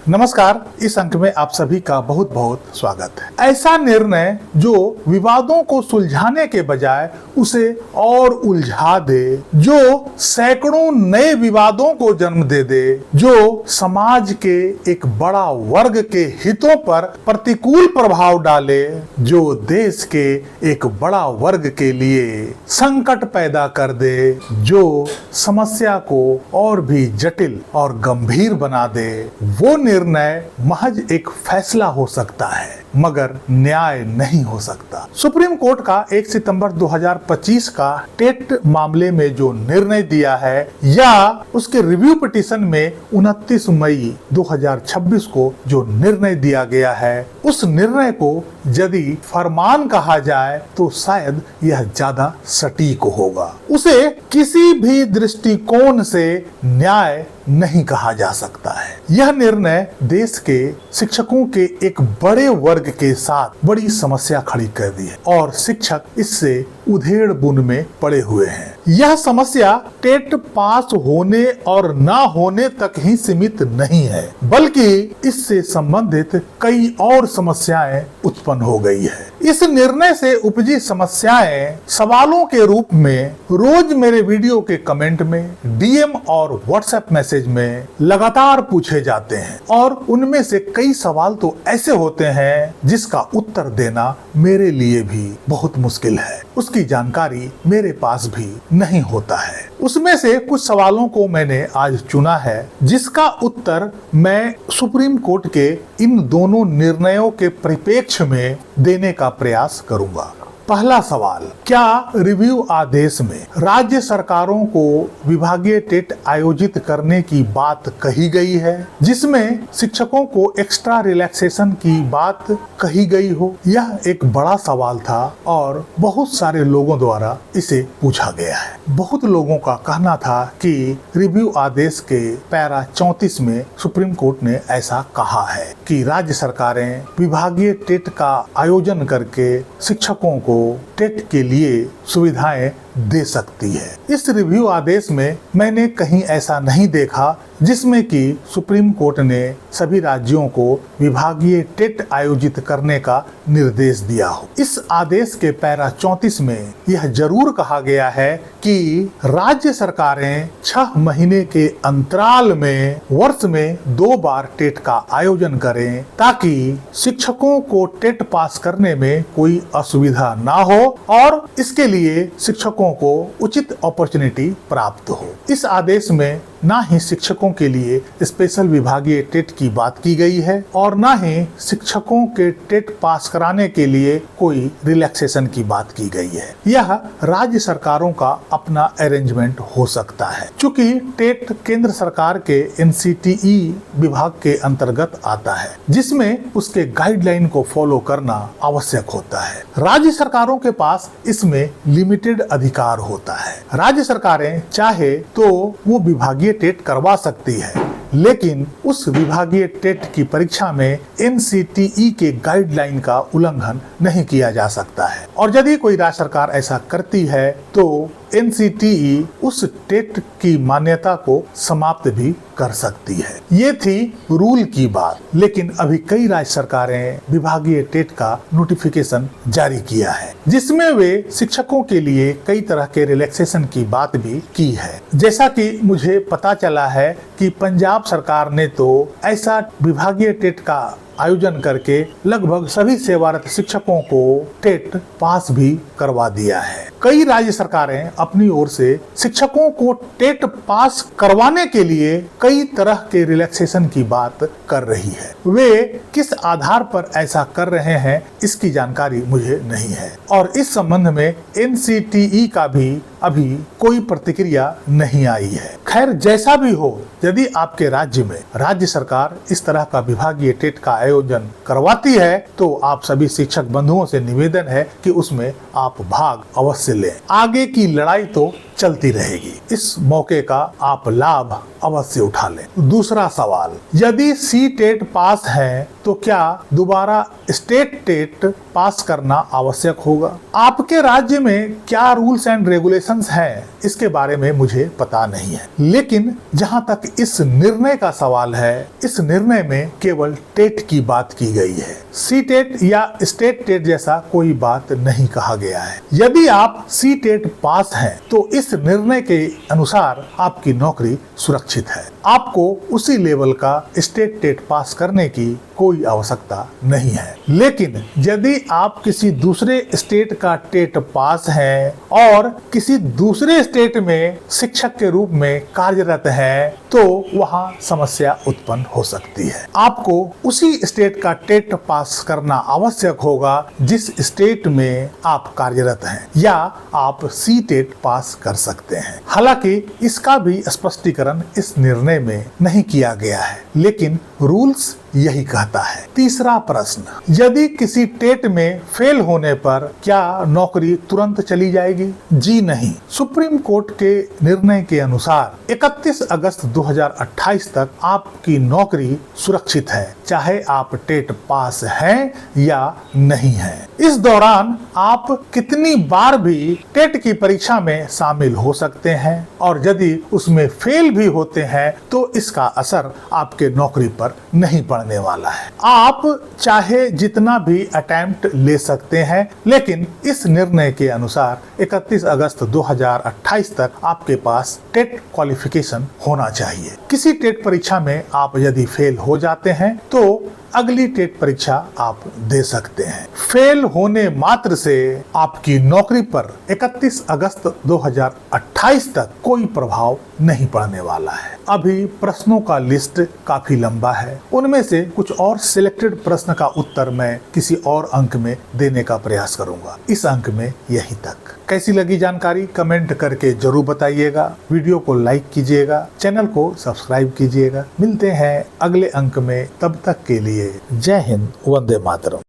नमस्कार, इस अंक में आप सभी का बहुत बहुत स्वागत है। ऐसा निर्णय जो विवादों को सुलझाने के बजाय उसे और उलझा दे, जो सैकड़ों नए विवादों को जन्म दे दे, जो समाज के एक बड़ा वर्ग के हितों पर प्रतिकूल प्रभाव डाले, जो देश के एक बड़ा वर्ग के लिए संकट पैदा कर दे, जो समस्या को और भी जटिल और गंभीर बना दे, वो निर्णय महज एक फैसला हो सकता है मगर न्याय नहीं हो सकता। सुप्रीम कोर्ट का 1 सितंबर 2025 का टेट मामले में जो निर्णय दिया है या उसके रिव्यू पिटीशन में 29 मई 2026 को जो निर्णय दिया गया है, उस निर्णय को यदि फरमान कहा जाए तो शायद यह ज्यादा सटीक होगा। उसे किसी भी दृष्टिकोण से न्याय नहीं कहा जा सकता है। यह निर्णय देश के शिक्षकों के एक बड़े वर्ग के साथ बड़ी समस्या खड़ी कर दी है और शिक्षक इससे उधेड़ बुन में पड़े हुए हैं। यह समस्या टेट पास होने और ना होने तक ही सीमित नहीं है, बल्कि इससे संबंधित कई और समस्याएं उत्पन्न हो गई है। इस निर्णय से उपजी समस्याएं सवालों के रूप में रोज मेरे वीडियो के कमेंट में, डीएम और व्हाट्सएप मैसेज में लगातार पूछे जाते हैं और उनमें से कई सवाल तो ऐसे होते हैं जिसका उत्तर देना मेरे लिए भी बहुत मुश्किल है। उसकी जानकारी मेरे पास भी नहीं होता है। उसमें से कुछ सवालों को मैंने आज चुना है जिसका उत्तर मैं सुप्रीम कोर्ट के इन दोनों निर्णयों के परिप्रेक्ष्य में देने का प्रयास करूंगा। पहला सवाल, क्या रिव्यू आदेश में राज्य सरकारों को विभागीय टेट आयोजित करने की बात कही गई है जिसमें शिक्षकों को एक्स्ट्रा रिलैक्सेशन की बात कही गई हो? यह एक बड़ा सवाल था और बहुत सारे लोगों द्वारा इसे पूछा गया है। बहुत लोगों का कहना था कि रिव्यू आदेश के पैरा 34 में सुप्रीम कोर्ट ने ऐसा कहा है कि राज्य सरकारें विभागीय टेट का आयोजन करके शिक्षकों को टेट के लिए सुविधाएं दे सकती है। इस रिव्यू आदेश में मैंने कहीं ऐसा नहीं देखा जिसमें कि सुप्रीम कोर्ट ने सभी राज्यों को विभागीय टेट आयोजित करने का निर्देश दिया हो। इस आदेश के पैरा 34 में यह जरूर कहा गया है कि राज्य सरकारें 6 महीने के अंतराल में वर्ष में 2 बार टेट का आयोजन करें ताकि शिक्षकों को टेट पास करने में कोई असुविधा ना हो और इसके लिए शिक्षकों को उचित अपॉर्चुनिटी प्राप्त हो। इस आदेश में ना ही शिक्षकों के लिए स्पेशल विभागीय टेट की बात की गई है और ना ही शिक्षकों के टेट पास कराने के लिए कोई रिलैक्सेशन की बात की गई है। यह राज्य सरकारों का अपना अरेंजमेंट हो सकता है। चूंकि टेट केंद्र सरकार के एनसीटीई विभाग के अंतर्गत आता है जिसमें उसके गाइडलाइन को फॉलो करना आवश्यक होता है। राज्य सरकारों के पास इसमें लिमिटेड अधिकार होता है। राज्य सरकारें चाहे तो वो विभागीय टेट करवा सकती है, लेकिन उस विभागीय टेट की परीक्षा में एनसीटीई के गाइडलाइन का उल्लंघन नहीं किया जा सकता है और यदि कोई राज्य सरकार ऐसा करती है तो एनसीटीई उस टेट की मान्यता को समाप्त भी कर सकती है। ये थी रूल की बात, लेकिन अभी कई राज्य सरकारें विभागीय टेट का नोटिफिकेशन जारी किया है जिसमें वे शिक्षकों के लिए कई तरह के रिलैक्सेशन की बात भी की है। जैसा कि मुझे पता चला है कि पंजाब सरकार ने तो ऐसा विभागीय टेट का आयोजन करके लगभग सभी सेवारत शिक्षकों को टेट पास भी करवा दिया है। कई राज्य सरकारें अपनी ओर से शिक्षकों को टेट पास करवाने के लिए कई तरह के रिलैक्सेशन की बात कर रही है। वे किस आधार पर ऐसा कर रहे हैं इसकी जानकारी मुझे नहीं है और इस संबंध में एनसीटीई का भी अभी कोई प्रतिक्रिया नहीं आई है। खैर, जैसा भी हो, यदि आपके राज्य में राज्य सरकार इस तरह का विभागीय टेट का आयोजन करवाती है तो आप सभी शिक्षक बंधुओं से निवेदन है कि उसमें आप भाग अवश्य लें। आगे की लड़ाई तो चलती रहेगी, इस मौके का आप लाभ अवश्य उठा लें। दूसरा सवाल, यदि सी टेट पास है तो क्या दोबारा स्टेट टेट पास करना आवश्यक होगा? आपके राज्य में क्या रूल्स एंड रेगुलेशन कैलकुलेशंस हैं इसके बारे में मुझे पता नहीं है, लेकिन जहां तक इस निर्णय का सवाल है, इस निर्णय में केवल टेट की बात की गई है। सी टेट या स्टेट टेट जैसा कोई बात नहीं कहा गया है। यदि आप सी टेट पास हैं तो इस निर्णय के अनुसार आपकी नौकरी सुरक्षित है। आपको उसी लेवल का स्टेट टेट पास करने की कोई आवश्यकता नहीं है। लेकिन यदि आप किसी दूसरे स्टेट का टेट पास हैं और किसी दूसरे स्टेट में शिक्षक के रूप में कार्यरत हैं तो वहां समस्या उत्पन्न हो सकती है। आपको उसी स्टेट का टेट पास करना आवश्यक होगा जिस स्टेट में आप कार्यरत हैं, या आप सी टेट पास कर सकते हैं। हालांकि इसका भी स्पष्टीकरण इस निर्णय में नहीं किया गया है, लेकिन रूल्स यही कहता है। तीसरा प्रश्न, यदि किसी टेट में फेल होने पर क्या नौकरी तुरंत चली जाएगी? जी नहीं। सुप्रीम कोर्ट के निर्णय के अनुसार 31 अगस्त 2028 तक आपकी नौकरी सुरक्षित है, चाहे आप टेट पास हैं या नहीं हैं। इस दौरान आप कितनी बार भी टेट की परीक्षा में शामिल हो सकते हैं, और यदि उसमें फेल भी होते हैं तो इसका असर आपके नौकरी पर नहीं पड़ने वाला है। आप चाहे जितना भी अटेम्प्ट ले सकते हैं, लेकिन इस निर्णय के अनुसार 31 अगस्त 2028 तक आपके पास टेट क्वालिफिकेशन होना चाहिए। किसी टेट परीक्षा में आप यदि फेल हो जाते हैं तो अगली टेट परीक्षा आप दे सकते हैं। फेल होने मात्र से आपकी नौकरी पर 31 अगस्त 2028 तक कोई प्रभाव नहीं पड़ने वाला है। अभी प्रश्नों का लिस्ट काफी लंबा है, उनमें से कुछ और सिलेक्टेड प्रश्न का उत्तर मैं किसी और अंक में देने का प्रयास करूंगा। इस अंक में यहीं तक। कैसी लगी जानकारी कमेंट करके जरूर बताइएगा। वीडियो को लाइक कीजिएगा, चैनल को सब्सक्राइब कीजिएगा। मिलते हैं अगले अंक में, तब तक के लिए जय हिंद, वंदे मातरम।